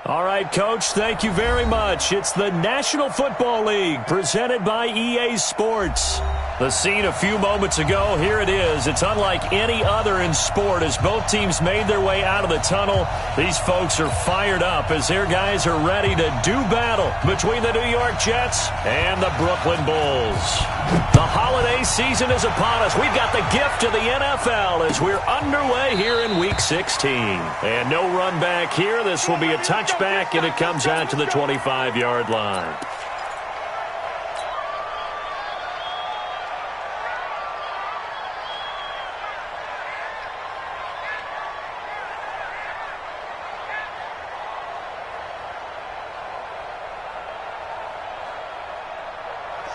All right, Coach, thank you very much. It's the National Football League presented by EA Sports. The scene a few moments ago, here it is. It's unlike any other in sport as both teams made their way out of the tunnel. These folks are fired up as their guys are ready to do battle between the New York Jets and the Brooklyn Bulls. The holiday season is upon us. We've got the gift of the NFL as we're underway here in Week 16. And no run back here. This will be a touchback, and it comes out to the 25-yard line.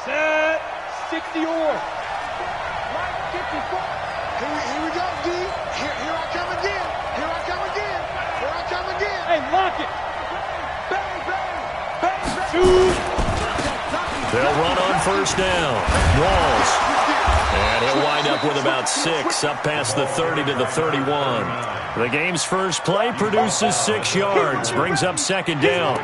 Set, 60 or. Right, 54. Here we go, D. Here I come again. Here I come again. Here I come again. Hey, lock it. Bang, bang, bang, bang. Two. They'll run on first down. Walls. And he'll wind up with about 6 up past the 30 to the 31. The game's first play produces 6 yards. Brings up second down.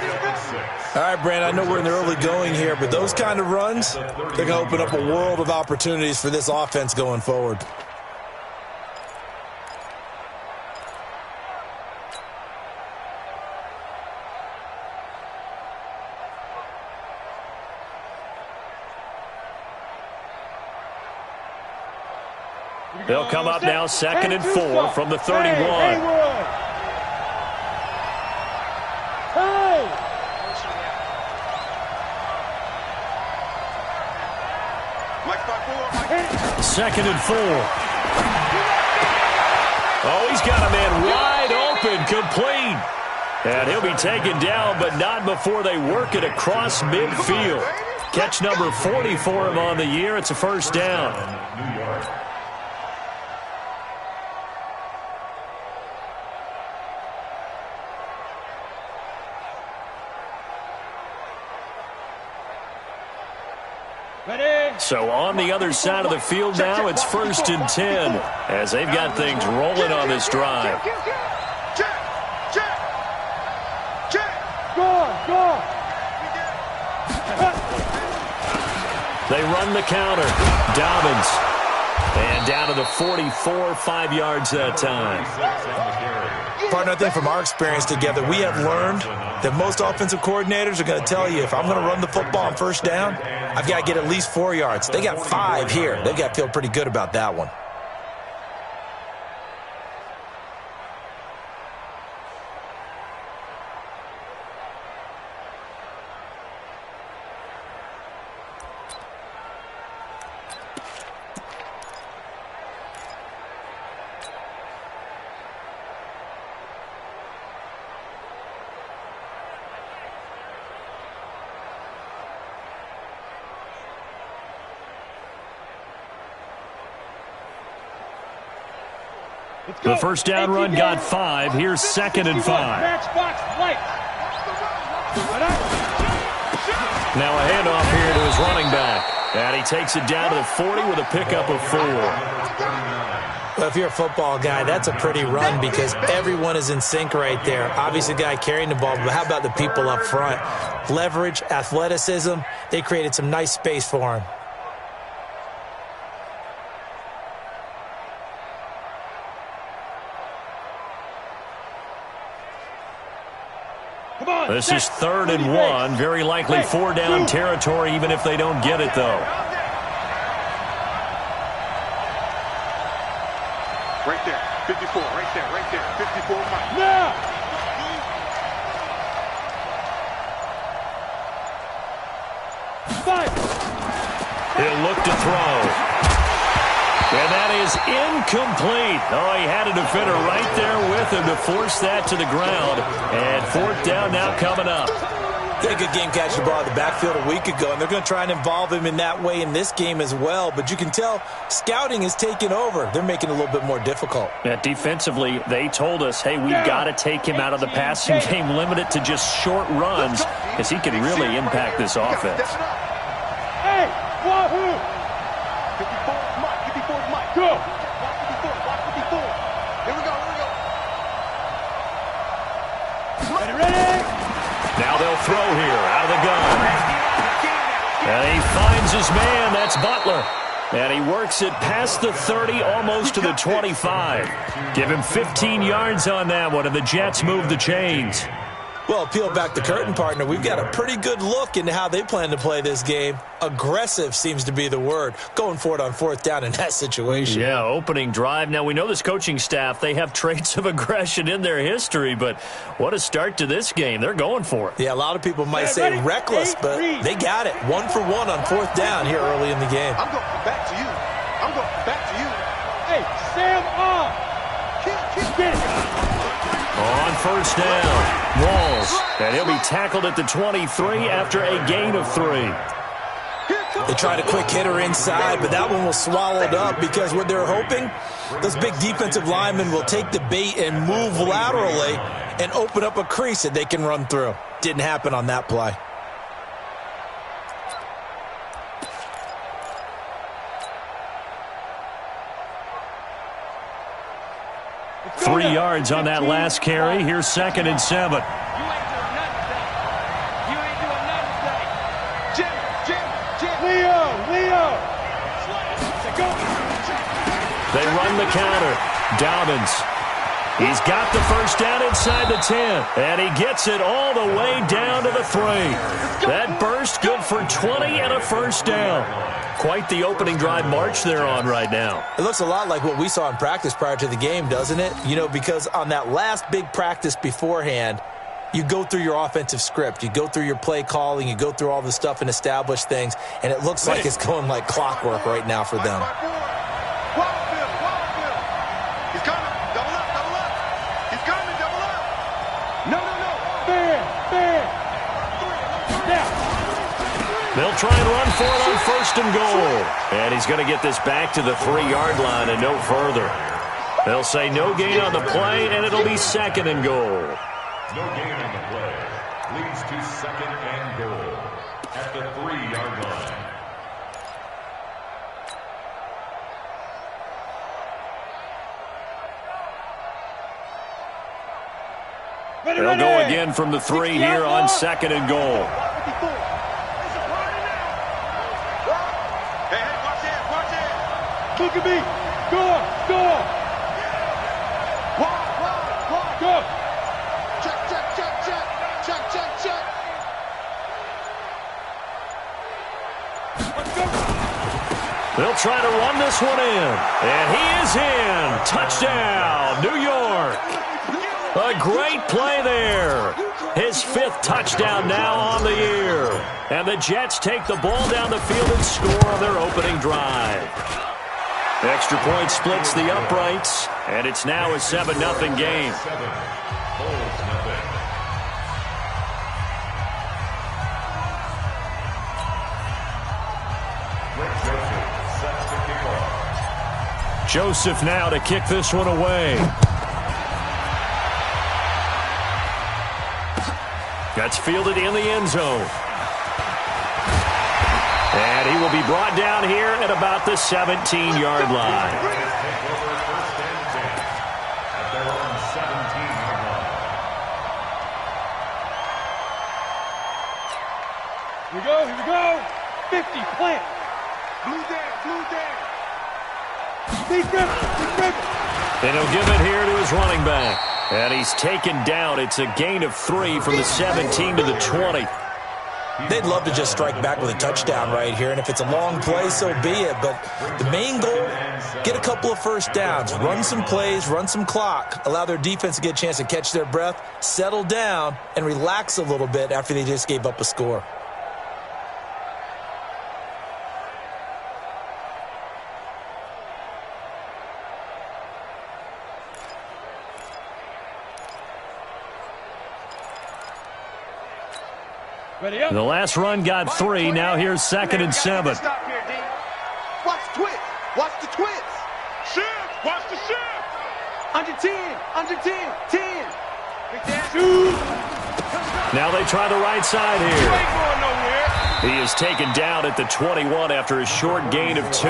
All right, Brand, I know we're in the early going here, but those kind of runs, they're going to open up a world of opportunities for this offense going forward. They'll come up now, 2nd and 4 from the 31. Second and 4. Oh, he's got a man wide open, complete. And he'll be taken down, but not before they work it across midfield. Catch number 40 for him on the year. It's a first down. So on the other side of the field now, it's 1st and 10 as they've got things rolling on this drive. They run the counter. Dobbins. And down to the 44, 5 yards that time. Partner, I think from our experience together, we have learned that most offensive coordinators are going to tell you, if I'm going to run the football on first down, I've got to get at least 4 yards. They got 5 here. They've got to feel pretty good about that one. The first down run got 5. Here's 2nd and 5. Now a handoff here to his running back. And he takes it down to the 40 with a pickup of 4. Well, if you're a football guy, that's a pretty run because everyone is in sync right there. Obviously, the guy carrying the ball, but how about the people up front? Leverage, athleticism, they created some nice space for him. This is 3rd and 1. Very likely 4 down territory, even if they don't get it, though. Right there, 54, right there, 54. Now! He'll look to throw. And that is incomplete. Oh, he had a defender right there with him to force that to the ground. And 4th down now coming up. They had a good game catching the ball in the backfield a week ago, and they're going to try and involve him in that way in this game as well. But you can tell scouting is taking over. They're making it a little bit more difficult. Yeah, defensively, they told us, hey, we've got to take him out of the passing game, limit it to just short runs, because he can really impact this offense. Hey, Wahoo! 54, Mike, 54, Mike. Go! throw here out of the gun. And he finds his man. That's Butler. And he works it past the 30, almost to the 25. Give him 15 yards on that one, and the Jets move the chains. Well, peel back the curtain, partner. We've got a pretty good look into how they plan to play this game. Aggressive seems to be the word. Going for it on fourth down in that situation. Yeah, opening drive. Now, we know this coaching staff, they have traits of aggression in their history, but what a start to this game. They're going for it. Yeah, a lot of people might say reckless, but they got it. 1 for 1 on fourth down here early in the game. I'm going back to you. I'm going back to you. Hey, Sam on. Get it. On first down, Walls, and he'll be tackled at the 23 after a gain of 3. They tried a quick hitter inside, but that one was swallowed up because what they're hoping, those big defensive linemen will take the bait and move laterally and open up a crease that they can run through. Didn't happen on that play. Three yards on that last carry. Here's 2nd and 7. You ain't doing nothing today. You ain't doing nothing today. Leo. Go. They run the counter. Dobbins. He's got the first down inside the 10. And he gets it all the way down to the 3. That burst good for 20 and a first down. Quite the opening drive march they're on right now. It looks a lot like what we saw in practice prior to the game, doesn't it? You know, because on that last big practice beforehand, you go through your offensive script. You go through your play calling. You go through all the stuff and establish things. And it looks like it's going like clockwork right now for them. He's coming. Double up. He's coming. Double up. No. Fair. Now. They'll try and run for it on 1st and goal. And he's going to get this back to the 3-yard line and no further. They'll say no gain on the play, and it'll be 2nd and goal. No gain on the play. Leads to 2nd and goal at the 3-yard line. They'll go again from the 3 here on 2nd and goal. Look at me. Go. Walk. Go. Check. Let's go. They'll try to run this one in. And he is in. Touchdown, New York. A great play there. His 5th touchdown now on the year. And the Jets take the ball down the field and score on their opening drive. Extra point splits the uprights, and it's now a 7-0 game. 7 holds nothing. Joseph now to kick this one away. That's fielded in the end zone. And he will be brought down here at about the 17-yard line. Here we go. 50, plant. Blue down. Defense. And he'll give it here to his running back. And he's taken down. It's a gain of 3 from the 17 to the 20. They'd love to just strike back with a touchdown right here, and if it's a long play, so be it. But the main goal, get a couple of first downs, run some plays, run some clock, allow their defense to get a chance to catch their breath, settle down, and relax a little bit after they just gave up a score. The last run got 3. Now here's 2nd and 7. Stop here, D. Watch the twist. Watch the twist. Shift. Watch the shift. Under 10. 10. Shoot. Now they try the right side You here. ain't going nowhere. He is taken down at the 21 after a short gain of 2.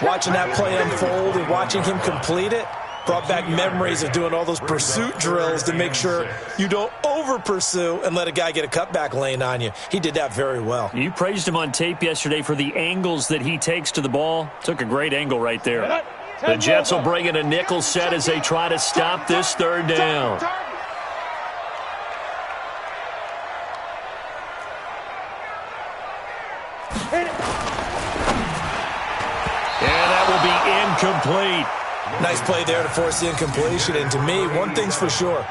Watching that play unfold and watching him complete it, Brought back memories of doing all those pursuit drills to make sure you don't over-pursue and let a guy get a cutback lane on you. He did that very well. You praised him on tape yesterday for the angles that he takes to the ball. Took a great angle right there. The Jets will bring in a nickel set as they try to stop this third down. And that will be incomplete. Nice play there to force the incompletion. And to me, one thing's for sure.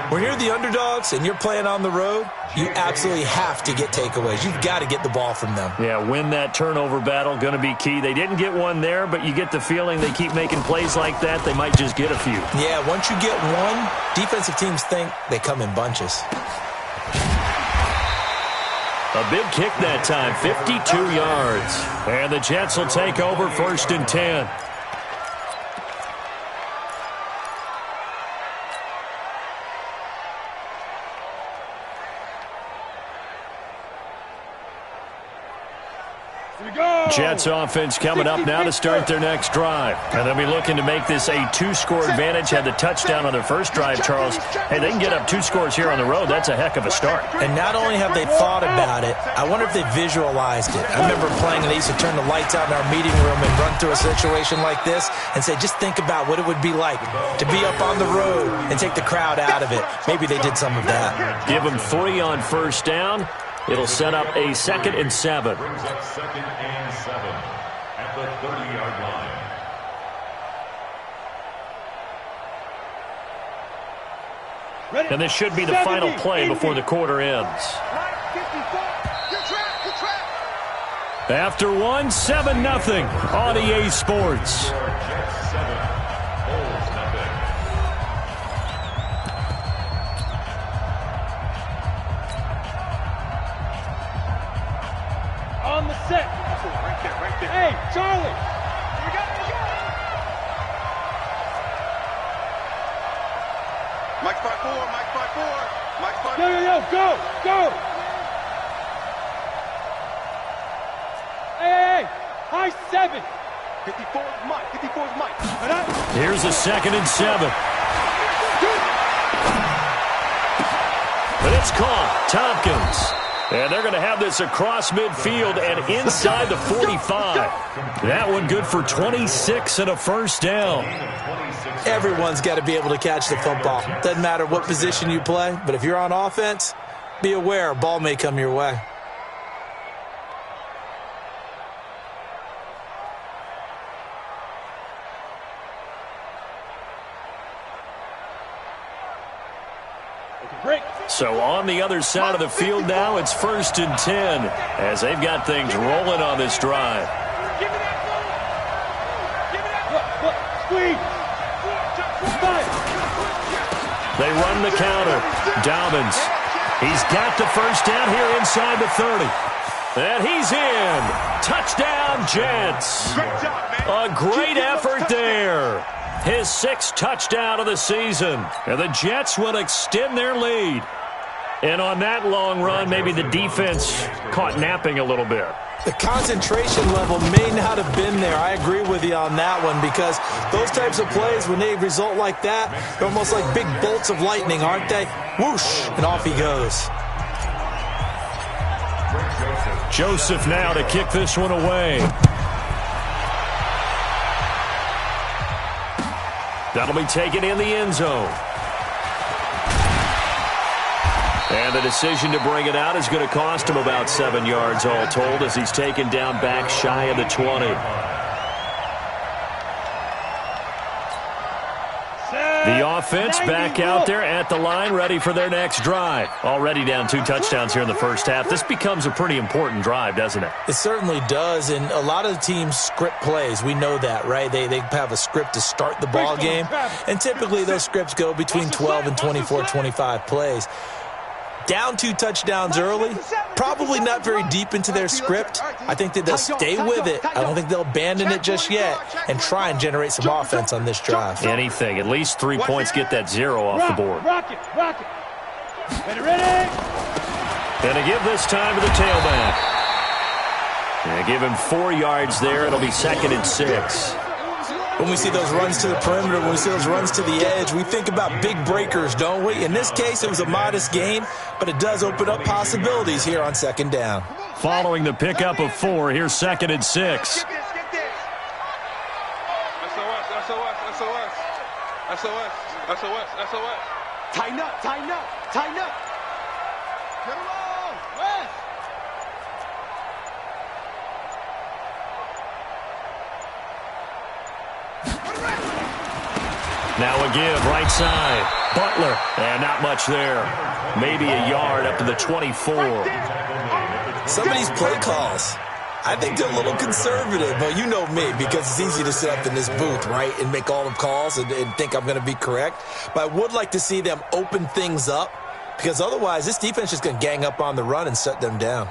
When you're the underdogs and you're playing on the road, you absolutely have to get takeaways. You've got to get the ball from them. Yeah, win that turnover battle, going to be key. They didn't get one there, but you get the feeling they keep making plays like that, they might just get a few. Yeah, once you get one, defensive teams think they come in bunches. A big kick that time, 52 yards. And the Jets will take over 1st and 10. Jets offense coming up now to start their next drive. And they'll be looking to make this a 2-score advantage. Had the touchdown on their first drive, Charles. Hey, they can get up 2 scores here on the road. That's a heck of a start. And not only have they thought about it, I wonder if they visualized it. I remember playing and they used to turn the lights out in our meeting room and run through a situation like this and say, just think about what it would be like to be up on the road and take the crowd out of it. Maybe they did some of that. Give them 3 on first down. It'll set up a 2nd and 7. Brings up 2nd and 7 at the 30-yard line. And this should be the final play before the quarter ends. After one, 7-0 on EA Sports. Jets 7, Bulls nothing. On the set. Right there, right there. Hey, Charlie. You got it, Mike 5-4, Mike 5-4, Mike 5-4. Go. Hey, high 7. 54 is Mike, 54 is Mike. Here's a 2nd and 7. But it's caught. Tompkins. And they're going to have this across midfield and inside the 45. That one good for 26 and a first down. Everyone's got to be able to catch the football. Doesn't matter what position you play, but if you're on offense, be aware a ball may come your way. So on the other side of the field now, it's 1st and 10 as they've got things rolling on this drive. Give me that ball. Squeeze. They run the counter. Dobbins. He's got the first down here inside the 30. And he's in. Touchdown, Jets. A great effort there. His 6th touchdown of the season. And the Jets will extend their lead. And on that long run, maybe the defense caught napping a little bit. The concentration level may not have been there. I agree with you on that one because those types of plays, when they result like that, they're almost like big bolts of lightning, aren't they? Whoosh, and off he goes. Joseph now to kick this one away. That'll be taken in the end zone. And the decision to bring it out is going to cost him about 7 yards all told as he's taken down back shy of the 20. The offense back out there at the line, ready for their next drive. Already down 2 touchdowns here in the first half. This becomes a pretty important drive, doesn't it? It certainly does, and a lot of the teams script plays. We know that, right? They have a script to start the ball game, and typically those scripts go between 12 and 24, 25 plays. Down 2 touchdowns early, probably not very deep into their script. I think that they'll stay with it. I don't think they'll abandon it just yet and try and generate some offense on this drive. Anything. At least 3 points, get that 0 off the board. Rock it. Ready. And to give this time to the tailback. And give him 4 yards there. It'll be 2nd and 6. When we see those runs to the perimeter, when we see those runs to the edge, we think about big breakers, don't we? In this case, it was a modest gain, but it does open up possibilities here on second down. Following the pickup of 4, here's 2nd and 6. SOS, SOS, SOS, SOS, SOS. Tighten up, tighten up, tighten up. Get along, West. Now a give, right side. Butler, and not much there. Maybe a yard up to the 24. Some of these play calls, I think they're a little conservative, but you know me, because it's easy to sit up in this booth, right, and make all the calls and think I'm going to be correct. But I would like to see them open things up, because otherwise this defense is going to gang up on the run and shut them down.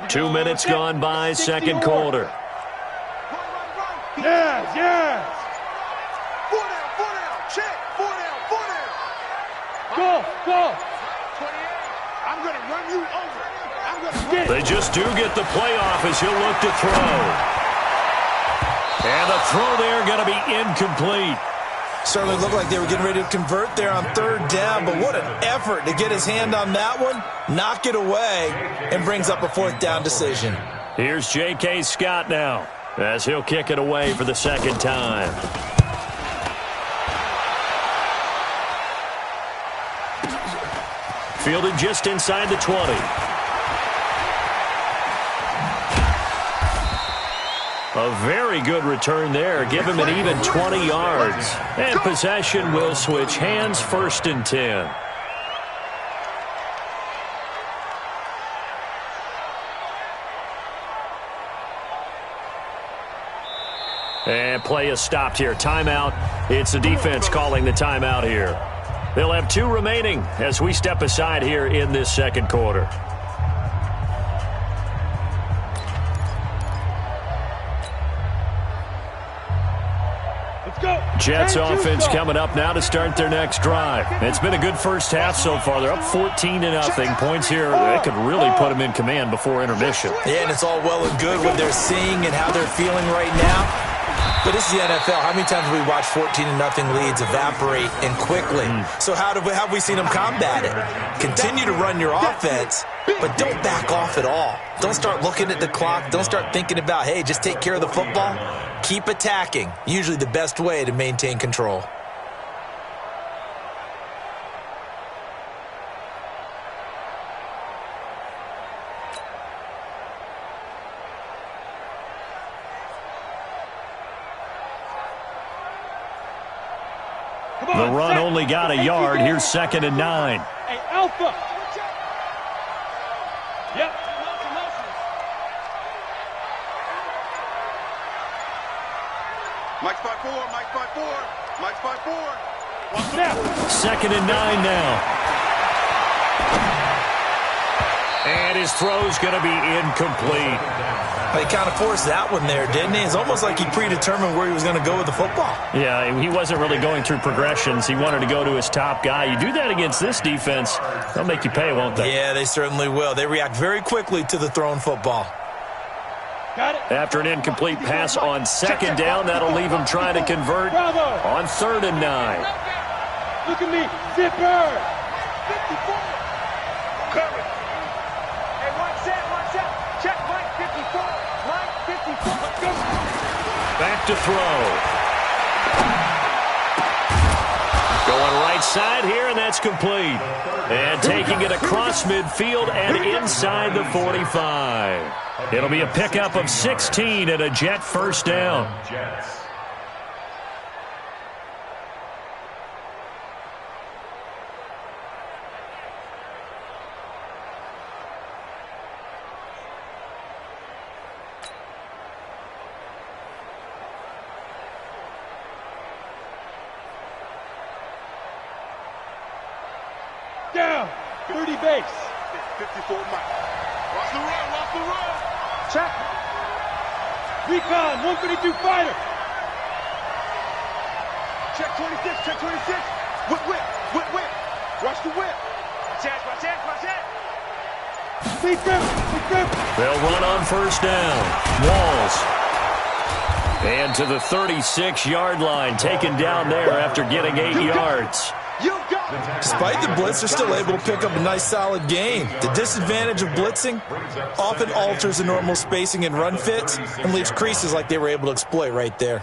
Two minutes gone by, second quarter. Yes, yes. 4 down, check, 4 down, 4 down. Go, go. 28, I'm going to run you over. I'm going to run. They just do get the playoff as he'll look to throw. And the throw there going to be incomplete. Certainly looked like they were getting ready to convert there on third down, but what an effort to get his hand on that one, knock it away, and brings up a fourth down decision. Here's J.K. Scott now, as he'll kick it away for the second time. Fielded just inside the 20. A very good return there. Give him an even 20 yards. And possession will switch hands, 1st and 10. And play is stopped here. Timeout. It's the defense calling the timeout here. They'll have 2 remaining as we step aside here in this second quarter. Jets offense coming up now to start their next drive. It's been a good first half so far. They're up 14-0. Points here that could really put them in command before intermission. Yeah, and it's all well and good what they're seeing and how they're feeling right now. But this is the NFL. How many times have we watched 14-0 leads evaporate and quickly? So how have we seen them combat it? Continue to run your offense, but don't back off at all. Don't start looking at the clock. Don't start thinking about, hey, just take care of the football. Keep attacking. Usually the best way to maintain control. The run only got a yard. Here's 2nd and 9. Hey, Alpha. Yep. Mike's 5-4, Mike's 5-4, Mike's 5-4. Now. 2nd and 9 now. And his throw's going to be incomplete. He kind of forced that one there, didn't he? It's almost like he predetermined where he was going to go with the football. Yeah, he wasn't really going through progressions. He wanted to go to his top guy. You do that against this defense, they'll make you pay, won't they? Yeah, they certainly will. They react very quickly to the thrown football. Got it. After an incomplete pass on 2nd down, that'll leave him trying to convert on 3rd and 9. Look at me. Zipper. 54. Cover. Hey, watch that. Check Mike 54. Mike 54. Let's go. Back to throw. Going right side here, and that's complete. And taking it across midfield and inside the 45. It'll be a pickup of 16 and a Jet first down. Jets. Down. 30 base. 54 Mike. Watch the run, watch the run. Check. Recon, 152 fighter. Check 26, check 26. Whip. Watch the whip. Watch that. They'll run on first down. Walls. And to the 36-yard line, taken down there after getting 8 yards. Despite the blitz, they're still able to pick up a nice, solid gain. The disadvantage of blitzing often alters the normal spacing and run fits and leaves creases like they were able to exploit right there.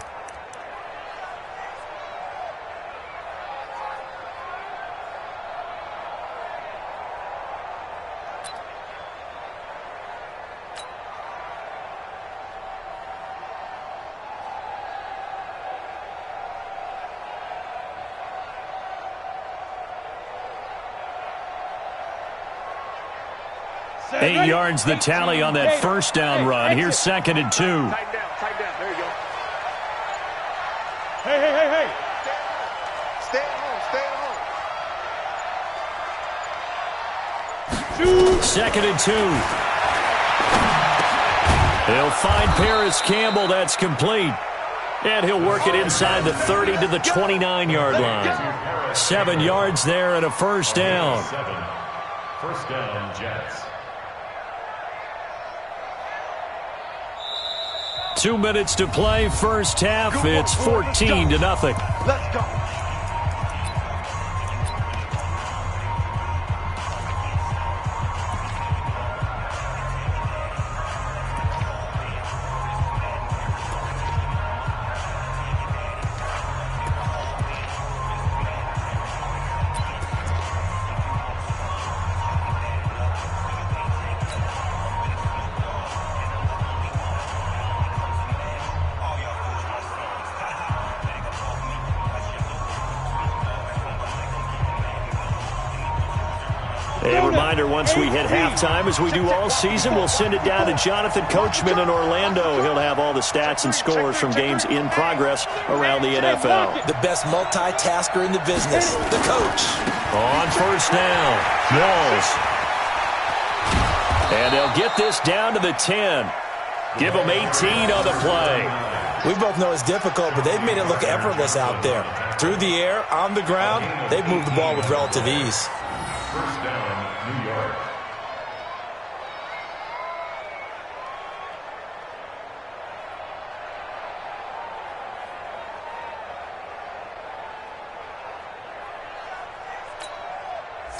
Eight yards the tally on that first down run. Here's 2nd and 2. Tighten down. There you go. Hey. Stay at home. 2nd and 2. He'll find Paris Campbell. That's complete. And he'll work it inside the 30 to the 29-yard line. 7 yards there and a first down. First down, Jets. 2 minutes to play, first half. It's 14 to nothing. Let's go. A reminder, once we hit halftime, as we do all season, we'll send it down to Jonathan Coachman in Orlando. He'll have all the stats and scores from games in progress around the NFL. The best multitasker in the business, the coach. On first down, Walls. And they'll get this down to the 10. Give them 18 on the play. We both know it's difficult, but they've made it look effortless out there. Through the air, on the ground, they've moved the ball with relative ease. First down, New York.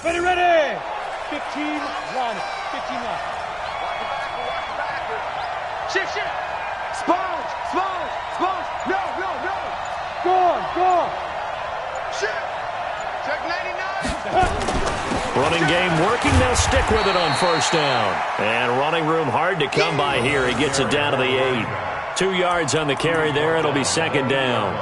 Ready. 15-1. Shift. Sponge. No. Go on. Shift. Check 99. Running game working. They'll stick with it on first down. And running room hard to come by here. He gets it down to the 8. 2 yards on the carry there. It'll be second down.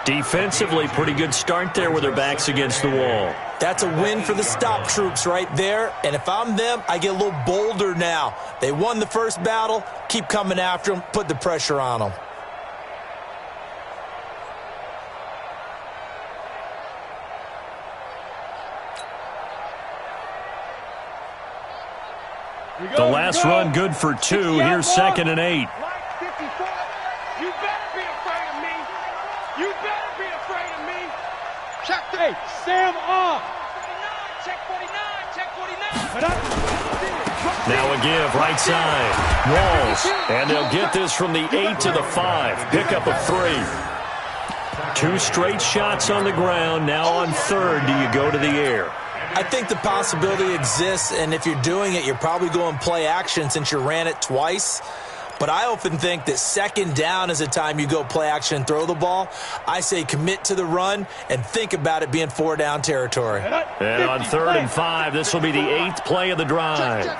Defensively, pretty good start there with their backs against the wall. That's a win for the stop troops right there. And if I'm them, I get a little bolder now. They won the first battle. Keep coming after them. Put the pressure on them. The last run good for 2. Here's 2nd and 8. You better be afraid of me. Check. Hey, Sam off. Check 49. Now a give, right side. Walls. And they'll get this from the 8 to the 5. Pickup of 3. 2 straight shots on the ground. Now on third, do you go to the air? I think the possibility exists, and if you're doing it, you're probably going play action since you ran it twice. But I often think that second down is the time you go play action and throw the ball. I say commit to the run and think about it being 4 down territory. And on 3rd and 5, this will be the 8th play of the drive. Now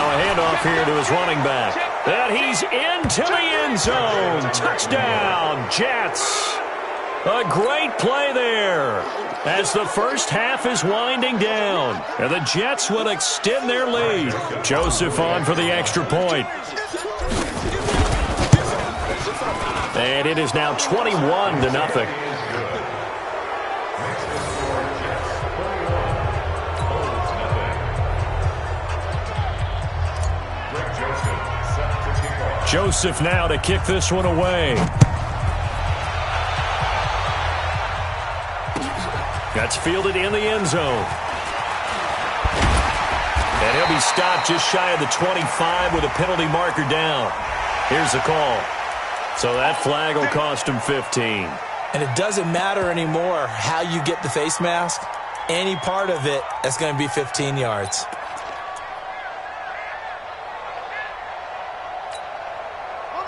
a handoff here to his running back. And he's into the end zone. Touchdown, Jets. A great play there as the first half is winding down. And the Jets will extend their lead. Joseph on for the extra point. And it is now 21 to nothing. Joseph now to kick this one away. That's fielded in the end zone. And he'll be stopped just shy of the 25 with a penalty marker down. Here's the call. So that flag will cost him 15. And it doesn't matter anymore how you get the face mask. Any part of it, that's going to be 15 yards.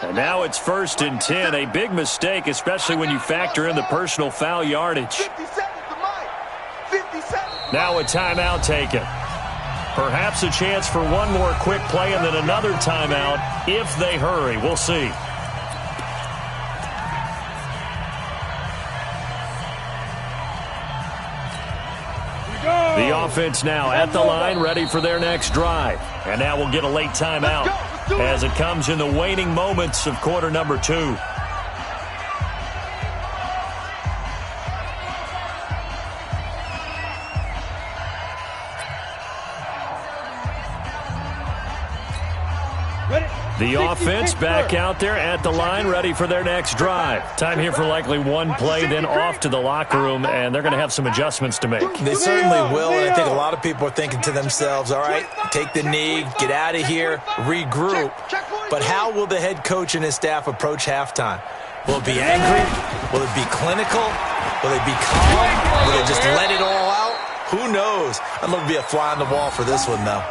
And now it's 1st and 10. A big mistake, especially when you factor in the personal foul yardage. Now a timeout taken. Perhaps a chance for one more quick play and then another timeout if they hurry. We'll see. The offense now at the line, ready for their next drive. And now we'll get a late timeout as it comes in the waning moments of quarter number 2. The offense back out there at the line, ready for their next drive. Time here for likely one play, then off to the locker room, and they're going to have some adjustments to make. They certainly will, and I think a lot of people are thinking to themselves, all right, take the knee, get out of here, regroup. But how will the head coach and his staff approach halftime? Will it be angry? Will it be clinical? Will it be calm? Will they just let it all out? Who knows? I'd love to be a fly on the wall for this one, though.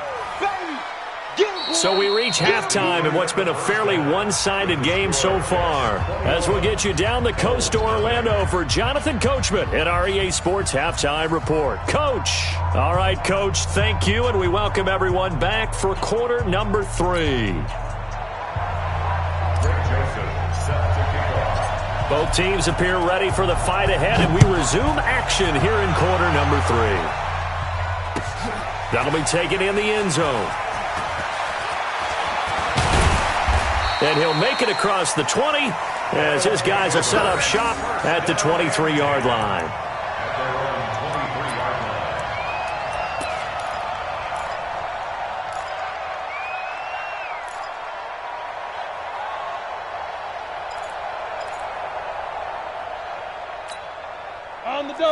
So we reach halftime in what's been a fairly one-sided game so far. As we'll get you down the coast to Orlando for Jonathan Coachman at our EA Sports Halftime Report. Coach. All right, Coach, thank you, and we welcome everyone back for quarter number 3. Both teams appear ready for the fight ahead, and we resume action here in quarter number 3. That'll be taken in the end zone. And he'll make it across the 20 as his guys will set up shop at the 23-yard line.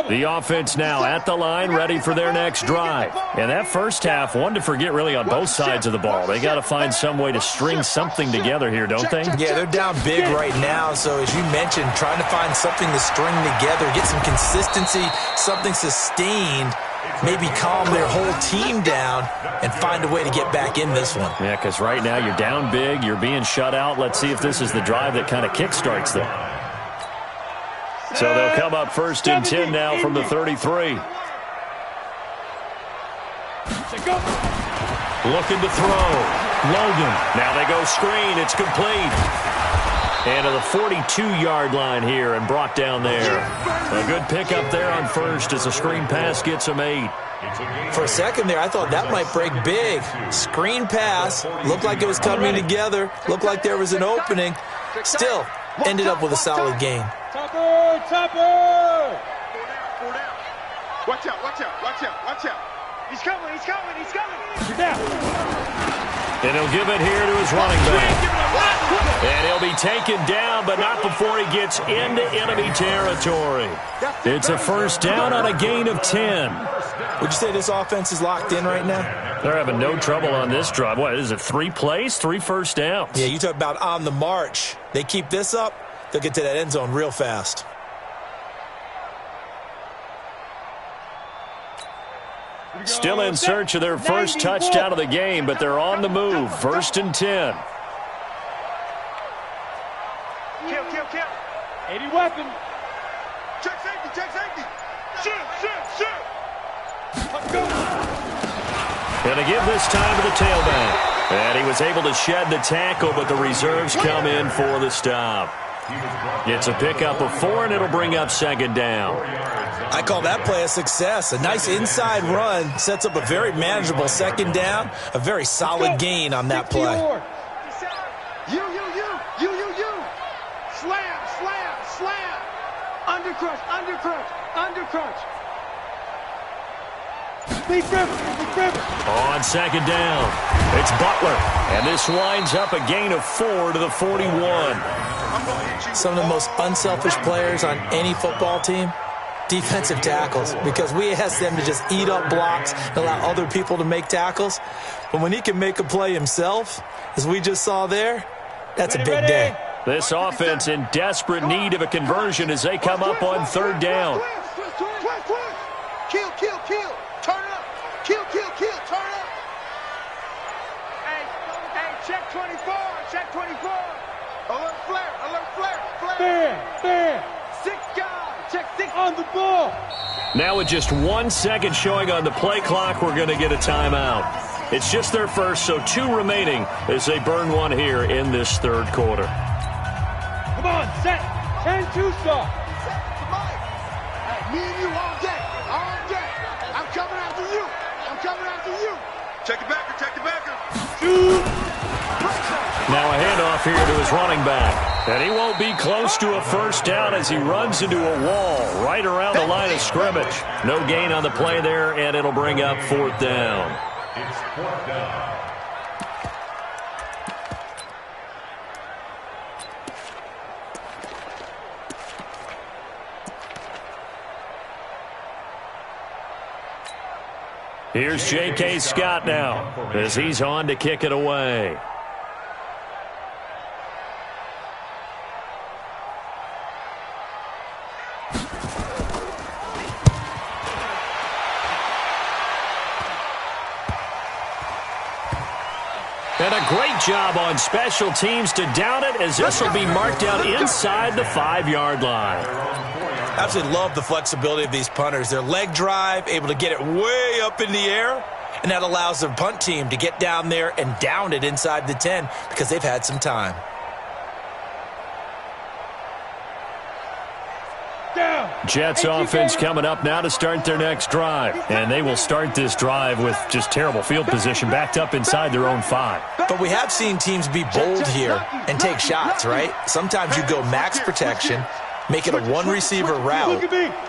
The offense now at the line, ready for their next drive. And that first half, one to forget really on both sides of the ball. They got to find some way to string something together here, don't they? Yeah, they're down big right now. So as you mentioned, trying to find something to string together, get some consistency, something sustained, maybe calm their whole team down and find a way to get back in this one. Yeah, because right now you're down big, you're being shut out. Let's see if this is the drive that kind of kickstarts them. So they'll come up 1st and 10 now from the 33. Looking to throw. Logan. Now they go screen. It's complete. And to the 42-yard line here and brought down there. A good pickup there on first as the screen pass gets him 8. For a second there, I thought that might break big. Screen pass. Looked like it was coming together. Looked like there was an opening. Still ended up with a solid gain. Topper! 4 down. Watch out, watch out, watch out, watch out. He's coming, he's coming, he's coming. Get down. And he'll give it here to his running back. And he'll be taken down, but not before he gets into enemy territory. It's a first down on a gain of 10. Would you say this offense is locked in right now? They're having no trouble on this drive. What is it, 3 plays, 3 first downs? Yeah, you talk about on the march. They keep this up, they'll get to that end zone real fast. Still in search of their first touchdown of the game, but they're on the move. 1st and 10. Kill. 80 weapon. Check safety. Shoot. Going to give this time to the tailback. And he was able to shed the tackle, but the reserves come in for the stop. It's a pickup of 4, and it'll bring up 2nd down. I call that play a success. A nice inside run sets up a very manageable 2nd down. A very solid gain on that play. You. Slam. Undercrunch. Big River. On 2nd down, it's Butler. And this winds up a gain of 4 to the 41. Some of the most unselfish players on any football team defensive tackles, because we ask them to just eat up blocks and allow other people to make tackles. But when he can make a play himself, as we just saw there, that's a big day. This offense in desperate need of a conversion as they come up on third down. Kill, kill, kill. Turn up. Kill, kill, kill. Turn up. Hey, check 24. Check 24. Alert flare. Alert flare. Fair. 6 guys. Check 6 on the ball. Now with just 1 second showing on the play clock, we're going to get a timeout. It's just their first, so 2 remaining as they burn one here in this third quarter. Come on, set. 10-2 start. Me and you all day. All day. I'm coming after you. I'm coming after you. Check it backer. Check the backer. Now a handoff here to his running back. And he won't be close to a first down as he runs into a wall right around the line of scrimmage. No gain on the play there, and it'll bring up fourth down. It's fourth down. Here's J.K. Scott now as he's on to kick it away. And a great job on special teams to down it, as this will be marked out inside the 5-yard line. Absolutely love the flexibility of these punters. Their leg drive, able to get it way up in the air, and that allows their punt team to get down there and down it inside the 10 because they've had some time. Jets offense coming up now to start their next drive. And they will start this drive with just terrible field position backed up inside their own 5. But we have seen teams be bold here and take shots, right? Sometimes you go max protection, make it a one-receiver route,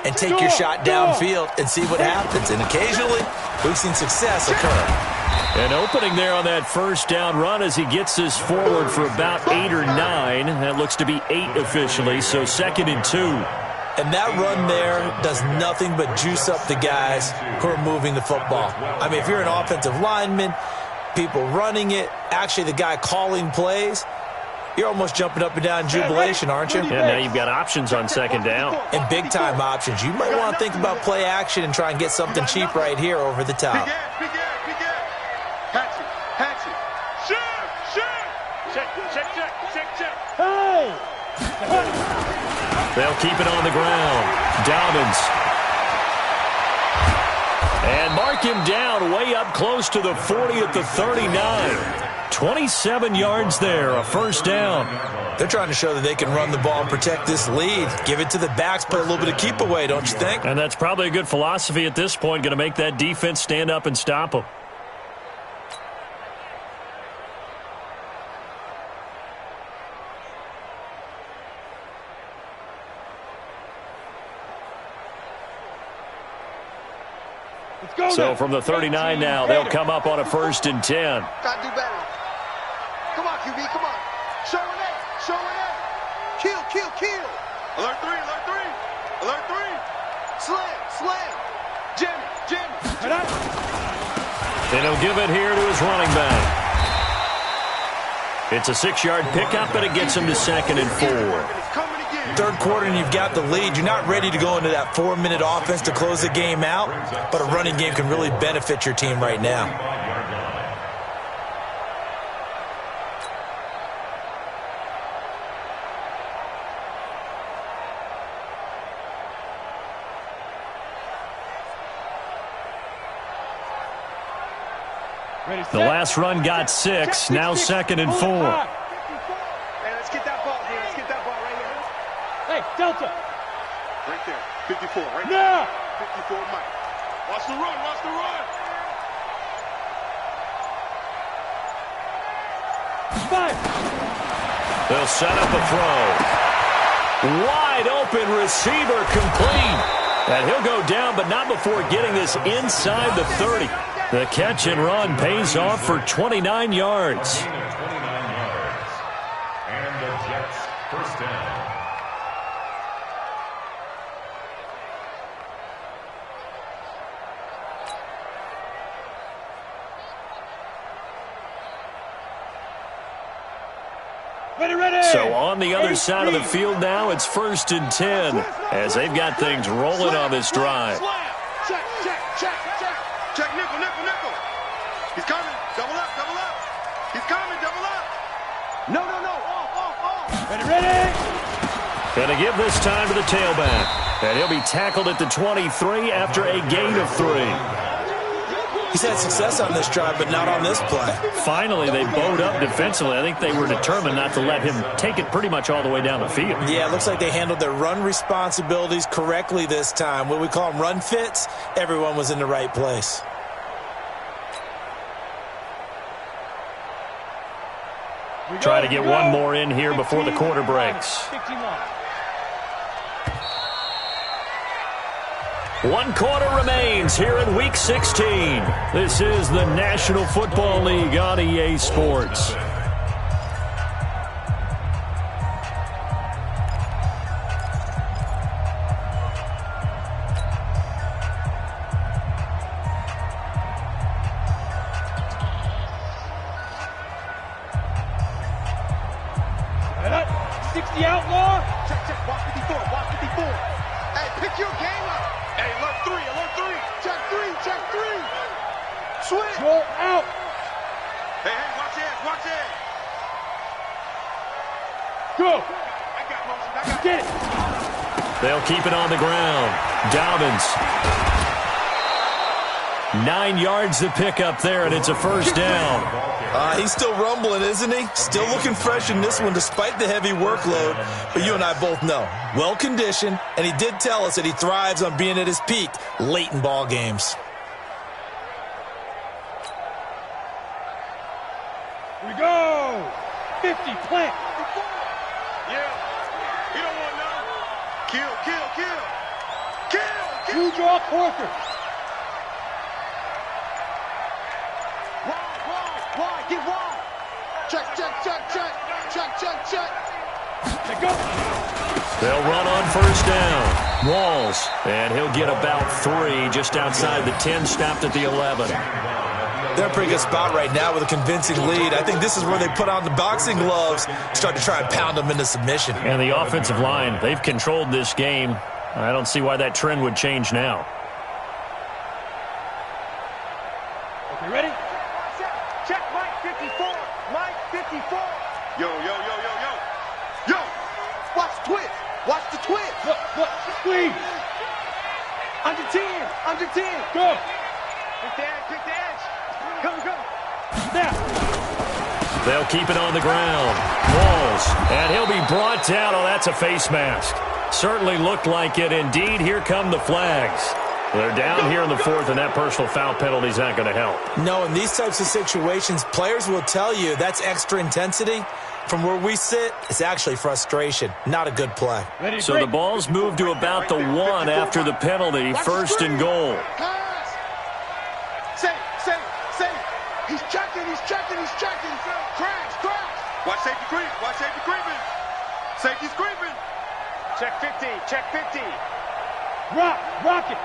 and take your shot downfield and see what happens. And occasionally, we've seen success occur. An opening there on that first down run as he gets this forward for about 8 or 9. That looks to be 8 officially, so 2nd and 2. And that run there does nothing but juice up the guys who are moving the football. I mean, if you're an offensive lineman, people running it, actually the guy calling plays, you're almost jumping up and down in jubilation, aren't you? Yeah, now you've got options on 2nd down. And big-time options. You might want to think about play action and try and get something cheap right here over the top. Big air. Hatch it. Check. Hey! They'll keep it on the ground. Dobbins. And mark him down way up close to the 40 at the 39. 27 yards there, a first down. They're trying to show that they can run the ball and protect this lead. Give it to the backs, play a little bit of keep away, don't you think? And that's probably a good philosophy at this point, going to make that defense stand up and stop them. So from the 39 now, they'll come up on a 1st and 10. Gotta do better. Come on, QB, come on. Show Renee. Kill. Alert 3. Slam. Jimmy. And he'll give it here to his running back. It's a 6-yard pickup, but it gets him to 2nd and 4. Third quarter and you've got the lead. You're not ready to go into that 4-minute offense to close the game out, but a running game can really benefit your team right now. The last run got 6, now 2nd and 4. Hey, let's get that ball here. Right here. Hey, Delta. Right there. 54, right now. 54, Mike. Watch the run. Five. They'll set up a throw. Wide open receiver complete. And he'll go down, but not before getting this inside the 30. The catch and run pays off for 29 yards. And the Jets first down. So on the other side of the field now, it's 1st and 10 as they've got things rolling on this drive. Check, check, check, check. Check, nickel, nickel, nickel. He's coming. Double up, double up. He's coming, double up. No, no, no. Off. Ready. Going to give this time to the tailback. And he'll be tackled at the 23 after a gain of 3. He's had success on this drive, but not on this play. Finally, they bowed up defensively. I think they were determined not to let him take it pretty much all the way down the field. Yeah, it looks like they handled their run responsibilities correctly this time. What we call them run fits, everyone was in the right place. Try to get one more in here before the quarter breaks. 1 quarter remains here in Week 16. This is the National Football League on EA Sports. The outlaw. Check, check. Watch 54. Watch 54. Hey, pick your game up. Hey, alert 3. Alert 3. Check 3. Check 3. Switch. Roll out. Hey, watch it. Watch it. Go. I got motion. I got Get it. They'll keep it on the ground. Dobbins. 9 yards to pick up there, and it's a 1st down. He's still rumbling, isn't he? Still looking fresh in this one despite the heavy workload. But you and I both know, well-conditioned, and he did tell us that he thrives on being at his peak late in ball games. We go. 50, plant. Yeah. You don't want none. Kill, kill, kill. Kill, kill. You draw Corker. Why? Get wide. Check, check, check, check. Check, check, check. Let go. They'll run on 1st down. Walls. And he'll get about 3 just outside the 10, stopped at the 11. They're in a pretty good spot right now with a convincing lead. I think this is where they put on the boxing gloves, start to try and pound them into submission. And the offensive line, they've controlled this game. I don't see why that trend would change now. Okay, ready? Check Mike 54. Mike 54. Yo, yo, yo, yo, yo. Yo. Watch the twist. Watch the twist. Look. Squeeze. Under 10. Under 10. Go. Pick the edge. Pick the edge. Come. Now. They'll keep it on the ground. Walls. And he'll be brought down. Oh, that's a face mask. Certainly looked like it. Indeed, here come the flags. They're down here in the 4th, and that personal foul penalty is not going to help. No, in these types of situations, players will tell you that's extra intensity. From where we sit, it's actually frustration. Not a good play. So the ball's moved to about the 1 after the penalty. 1st and goal. Pass. Safe. He's checking. Crash. Watch safety creep. Watch safety creeping. Safety's creeping. Check 50. Check 50. Rock it.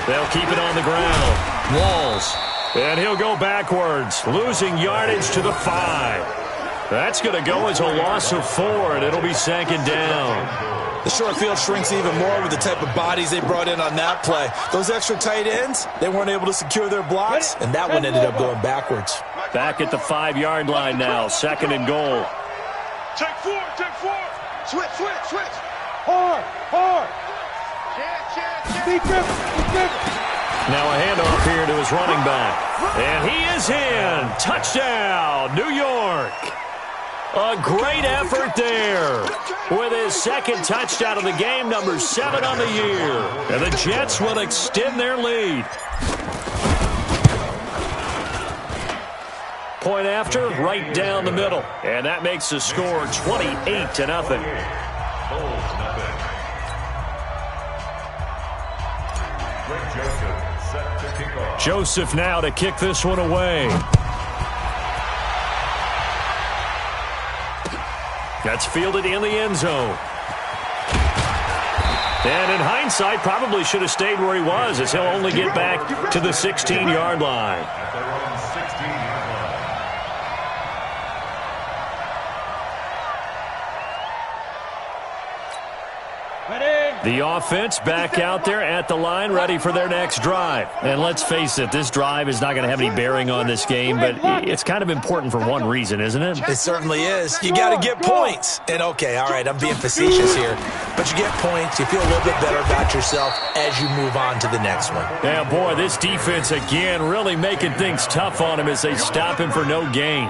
They'll keep it on the ground. Walls. And he'll go backwards, losing yardage to the 5. That's going to go as a loss of 4, and it'll be 2nd down. The short field shrinks even more with the type of bodies they brought in on that play. Those extra tight ends, they weren't able to secure their blocks, and that one ended up going backwards. Back at the 5-yard line now, 2nd and goal. Check 4. Switch. Hard. Check. Be driven. Now a handoff here to his running back. And he is in. Touchdown, New York. A great effort there. With his 2nd touchdown of the game, number 7 on the year. And the Jets will extend their lead. Point after, right down the middle. And that makes the score 28-0. Joseph now to kick this one away. That's fielded in the end zone. And in hindsight, probably should have stayed where he was, as he'll only get back to the 16-yard line. At their own 16-yard line. The offense back out there at the line, ready for their next drive. And let's face it, this drive is not going to have any bearing on this game, but it's kind of important for one reason, isn't it? It certainly is. You got to get points. And, okay, all right, I'm being facetious here, but you get points. You feel a little bit better about yourself as you move on to the next one. Yeah, boy, this defense, again, really making things tough on him as they stop him for no gain.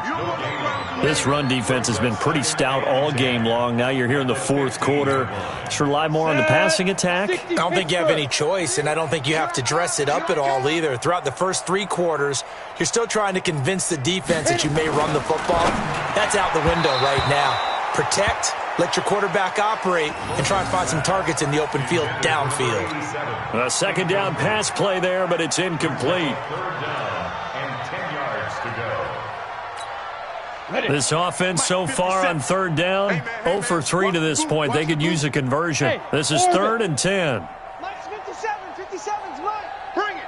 This run defense has been pretty stout all game long. Now you're here in the fourth quarter. Just rely more on the passing attack. I don't think you have any choice, and I don't think you have to dress it up at all either. Throughout the first 3 quarters, you're still trying to convince the defense that you may run the football. That's out the window right now. Protect, let your quarterback operate, and try and find some targets in the open field downfield. A second down pass play there, but it's incomplete. Third down and 10 yards to go. This offense so far on third down, 0 for 3 to this point. They could use a conversion. This is 3rd and 10. Mike's 57. 57's Mike. Bring it.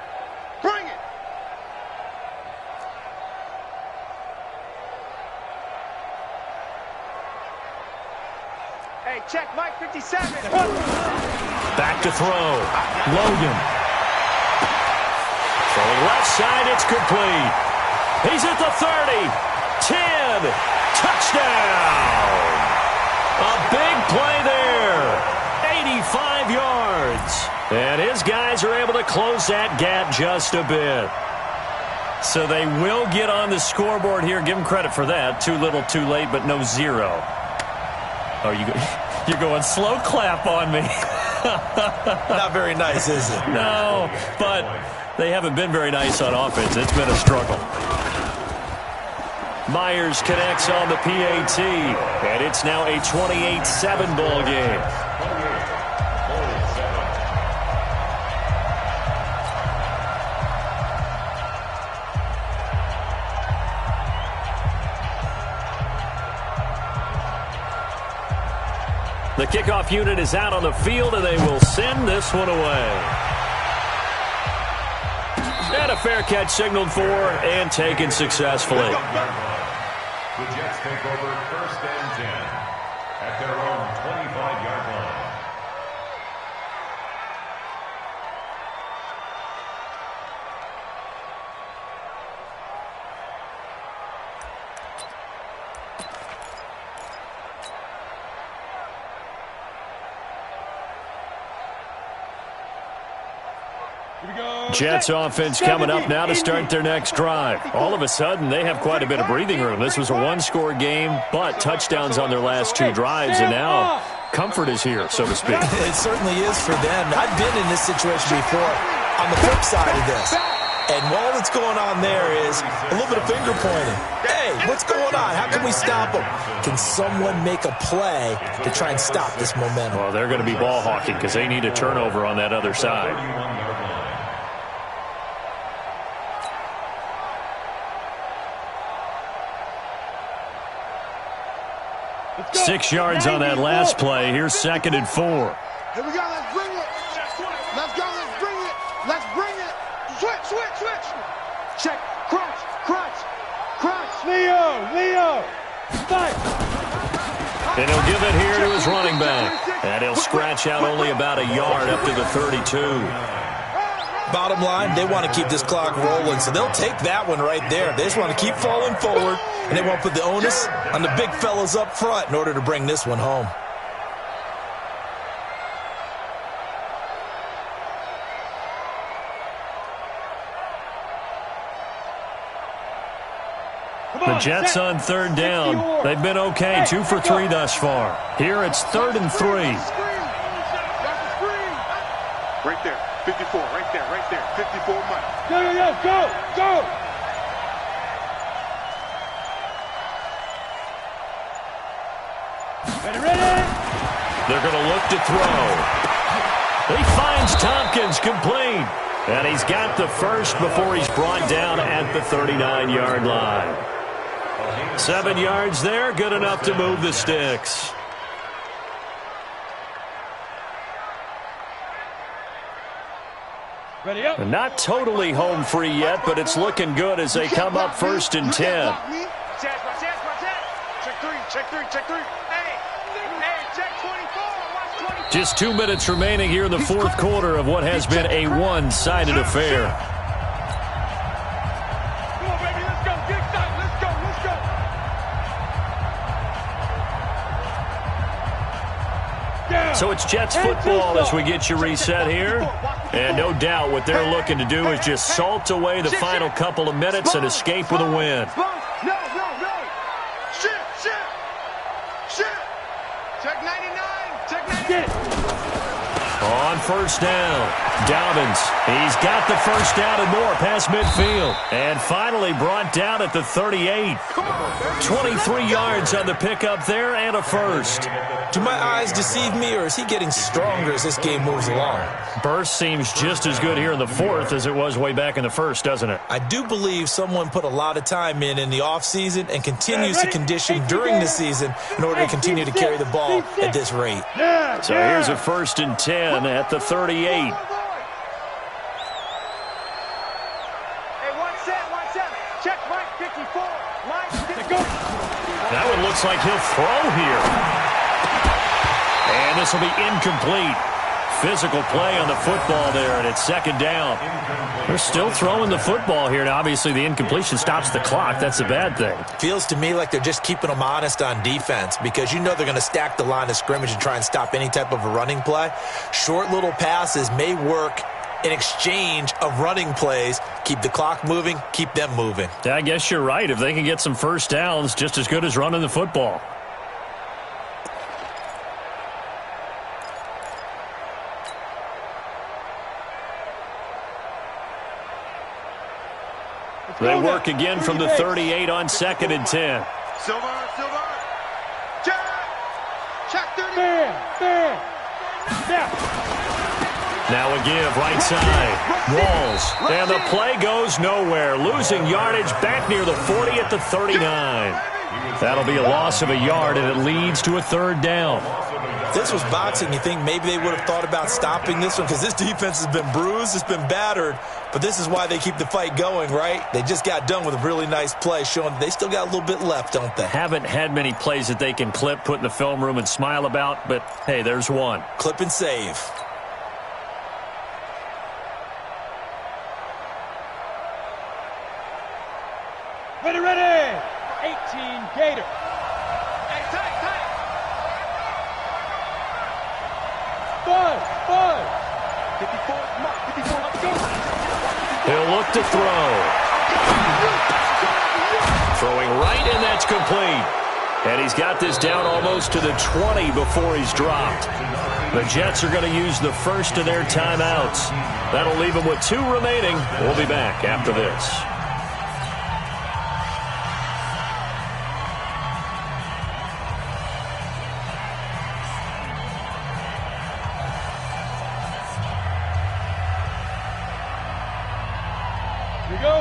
Bring it. Hey, check Mike 57. Back to throw. Logan. Throwing left side, it's complete. He's at the 30. 10, touchdown! A big play there, 85 yards. And his guys are able to close that gap just a bit. So they will get on the scoreboard here. Give them credit for that. Too little, too late, but no 0. Oh, you're going slow clap on me. Not very nice, is it? No, but they haven't been very nice on offense. It's been a struggle. Myers connects on the PAT, and it's now a 28-7 ball game. The kickoff unit is out on the field, and they will send this one away. And a fair catch signaled for and taken successfully. The Jets take over 1st and 10 at their own 25-yard line. Jets offense coming up now to start their next drive. All of a sudden, they have quite a bit of breathing room. This was a one-score game, but touchdowns on their last 2 drives, and now comfort is here, so to speak. It certainly is for them. I've been in this situation before on the flip side of this. And all that's going on there is a little bit of finger pointing. Hey, what's going on? How can we stop them? Can someone make a play to try and stop this momentum? Well, they're going to be ball hawking because they need a turnover on that other side. 6 yards on that last play. Here's 2nd and 4. Here we go. Let's bring it. Let's go. Let's bring it. Let's bring it. Switch, switch, switch. Check. Crunch, crunch, crunch. Leo. Spike. And he'll give it here to his running back. And he'll scratch out only about a yard up to the 32. Bottom line, they want to keep this clock rolling, so they'll take that one right there. They just want to keep falling forward, and they want to put the onus on the big fellas up front in order to bring this one home. The Jets on 3rd down. They've been okay, 2 for 3 thus far. Here it's 3rd and 3. Right there. 54, right there, 54 Mike. Go. Ready? They're going to look to throw. He finds Tompkins complete. And he's got the first before he's brought down at the 39-yard line. 7 yards there, good enough to move the sticks. Ready up. Not totally home free yet, but it's looking good as they come up 1st and 10. Check three. Hey, check 24. Watch 24. Just 2 minutes remaining here in the fourth quarter of what has been a one-sided affair. Come on, baby, let's go. Get excited. Let's go. So it's Jets football as we get you reset here. And no doubt what they're looking to do is just salt away the final couple of minutes and escape with a win. No. Shit. Check 99. Check 99. On first down, Dobbins. He's got the first down and more past midfield. And finally brought down at the 38. 23 yards on the pickup there and a first. Do my eyes deceive me, or is he getting stronger as this game moves along? Burst seems just as good here in the fourth as it was way back in the first, doesn't it? I do believe someone put a lot of time in the offseason and continues to condition during the season in order to continue to carry the ball at this rate. So here's a 1st and 10 at the 38. Hey, one set. Check Mike 54. Mike 54. That one looks like he'll throw here. And this will be incomplete. Physical play on the football there, and it's 2nd down. They're still throwing the football here, and obviously the incompletion stops the clock. That's a bad thing. Feels to me like they're just keeping them honest on defense because you know they're going to stack the line of scrimmage and try and stop any type of a running play. Short little passes may work in exchange of running plays. Keep the clock moving, keep them moving. I guess you're right. If they can get some first downs, just as good as running the football. They work again from the 38 on 2nd and 10. Silver. Check 30. Now a give, right side. Walls. And the play goes nowhere. Losing yardage back near the 40 at the 39. That'll be a loss of a yard, and it leads to a 3rd down. If this was boxing, you think maybe they would have thought about stopping this one because this defense has been bruised, it's been battered, but this is why they keep the fight going, right? They just got done with a really nice play showing they still got a little bit left, don't they? Haven't had many plays that they can clip, put in the film room, and smile about, but hey, there's one. Clip and save. Ready. 18 Gator. Hey, tight. 5. 54, let's go. He'll look to throw. Throwing right, and that's complete. And he's got this down almost to the 20 before he's dropped. The Jets are going to use the first of their timeouts. That'll leave them with 2 remaining. We'll be back after this. Here we go.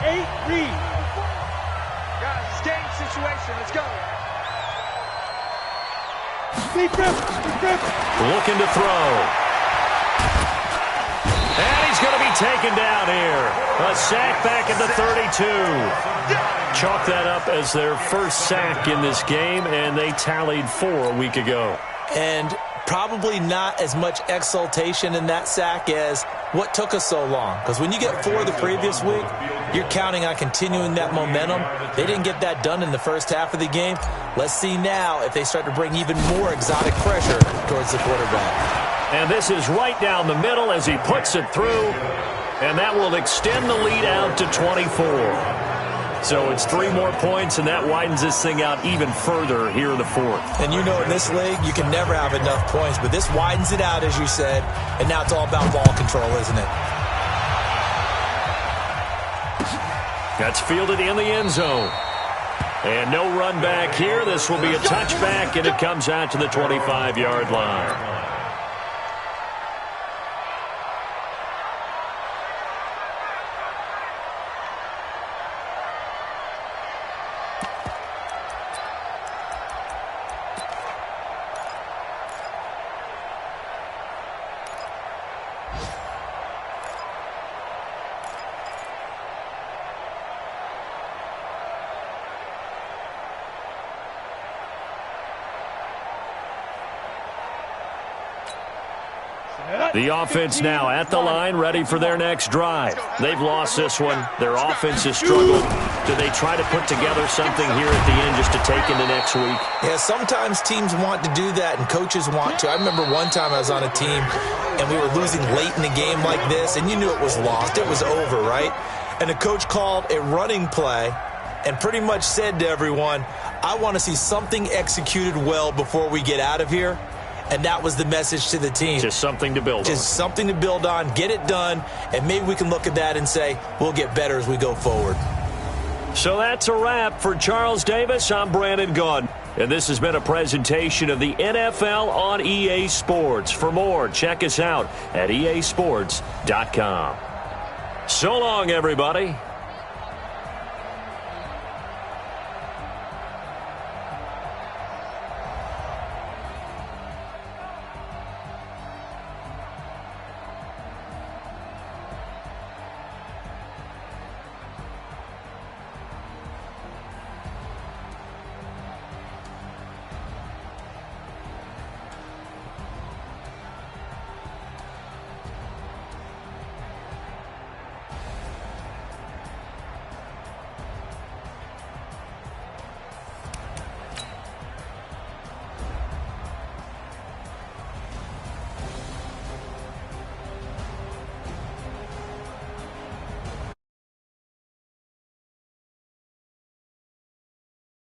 8 lead. Guys, it's game situation. Let's go. Deep grip. Looking to throw. And he's going to be taken down here. A sack back at the 32. Chalk that up as their first sack in this game, and they tallied 4 a week ago. And probably not as much exultation in that sack as what took us so long. Because when you get 4 the previous week, you're counting on continuing that momentum. They didn't get that done in the first half of the game. Let's see now if they start to bring even more exotic pressure towards the quarterback. And this is right down the middle as he puts it through. And that will extend the lead out to 24. So it's 3 more points, and that widens this thing out even further here in the fourth. And you know in this league, you can never have enough points, but this widens it out, as you said, and now it's all about ball control, isn't it? That's fielded in the end zone. And no run back here. This will be a touchback, and it comes out to the 25-yard line. The offense now at the line, ready for their next drive. They've lost this one. Their offense has struggled. Do they try to put together something here at the end just to take into next week? Yeah, sometimes teams want to do that, and coaches want to. I remember one time I was on a team, and we were losing late in the game like this, and you knew it was lost. It was over, right? And the coach called a running play and pretty much said to everyone, I want to see something executed well before we get out of here. And that was the message to the team. Just something to build on. Just something to build on, get it done, and maybe we can look at that and say, we'll get better as we go forward. So that's a wrap for Charles Davis. I'm Brandon Gaudin. And this has been a presentation of the NFL on EA Sports. For more, check us out at easports.com. So long, everybody.